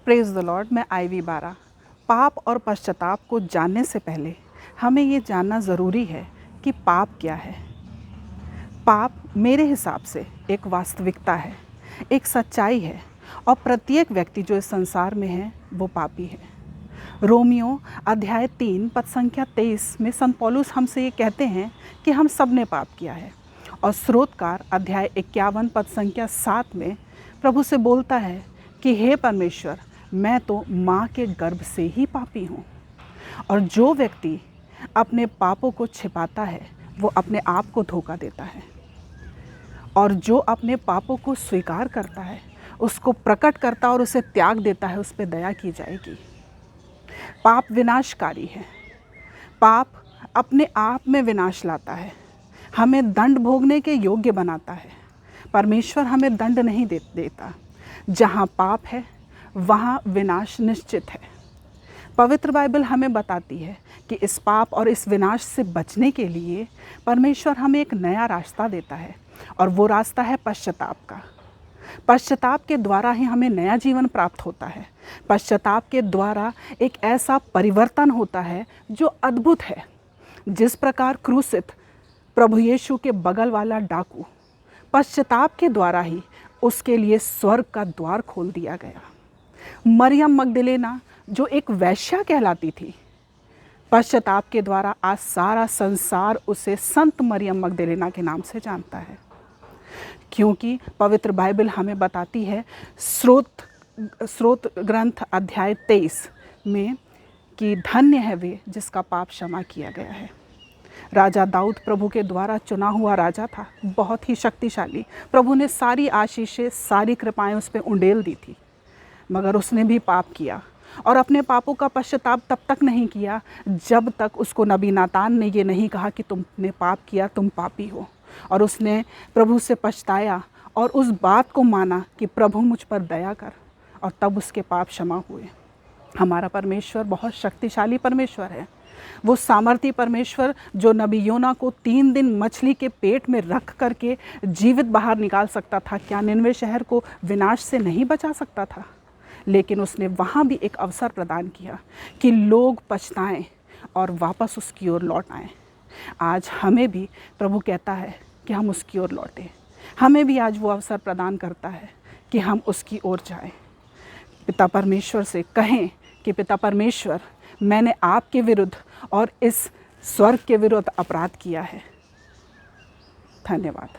Praise the Lord. मैं ivy बारा। पाप और पश्चाताप को जानने से पहले हमें ये जानना ज़रूरी है कि पाप क्या है। पाप मेरे हिसाब से एक वास्तविकता है, एक सच्चाई है और प्रत्येक व्यक्ति जो इस संसार में है वो पापी है। रोमियो अध्याय 3 पद संख्या 23 में संत पौलुस हमसे ये कहते हैं कि हम सब ने पाप किया है। और स्रोतकार अध्याय 51 पद संख्या 7 में प्रभु से बोलता है कि हे परमेश्वर, मैं तो माँ के गर्भ से ही पापी हूँ। और जो व्यक्ति अपने पापों को छिपाता है वो अपने आप को धोखा देता है, और जो अपने पापों को स्वीकार करता है, उसको प्रकट करता और उसे त्याग देता है, उस पर दया की जाएगी। पाप विनाशकारी है। पाप अपने आप में विनाश लाता है, हमें दंड भोगने के योग्य बनाता है। परमेश्वर हमें दंड नहीं देता। जहाँ पाप है वहाँ विनाश निश्चित है। पवित्र बाइबल हमें बताती है कि इस पाप और इस विनाश से बचने के लिए परमेश्वर हमें एक नया रास्ता देता है, और वो रास्ता है पश्चाताप का। पश्चाताप के द्वारा ही हमें नया जीवन प्राप्त होता है। पश्चाताप के द्वारा एक ऐसा परिवर्तन होता है जो अद्भुत है। जिस प्रकार क्रूसित प्रभु यीशु के बगल वाला डाकू, पश्चाताप के द्वारा ही उसके लिए स्वर्ग का द्वार खोल दिया गया। मरियम मगदलेना जो एक वेश्या कहलाती थी, पश्चाताप के द्वारा आज सारा संसार उसे संत मरियम मगदलेना के नाम से जानता है। क्योंकि पवित्र बाइबल हमें बताती है स्रोत ग्रंथ अध्याय 23 में कि धन्य है वे जिसका पाप क्षमा किया गया है। राजा दाऊद प्रभु के द्वारा चुना हुआ राजा था, बहुत ही शक्तिशाली। प्रभु ने सारी आशीषें, सारी कृपाएं उस पर उंडेल दी थी, मगर उसने भी पाप किया। और अपने पापों का पश्चाताप तब तक नहीं किया जब तक उसको नबी नातान ने ये नहीं कहा कि तुमने पाप किया, तुम पापी हो। और उसने प्रभु से पछताया और उस बात को माना कि प्रभु मुझ पर दया कर, और तब उसके पाप क्षमा हुए। हमारा परमेश्वर बहुत शक्तिशाली परमेश्वर है। वो सामर्थी परमेश्वर जो नबी योना को 3 दिन मछली के पेट में रख करके जीवित बाहर निकाल सकता था, क्या निनवे शहर को विनाश से नहीं बचा सकता था? लेकिन उसने वहाँ भी एक अवसर प्रदान किया कि लोग पछताएं और वापस उसकी ओर लौट आएं। आज हमें भी प्रभु कहता है कि हम उसकी ओर लौटें। हमें भी आज वो अवसर प्रदान करता है कि हम उसकी ओर जाएं। पिता परमेश्वर से कहें कि पिता परमेश्वर, मैंने आपके विरुद्ध और इस स्वर्ग के विरुद्ध अपराध किया है। धन्यवाद।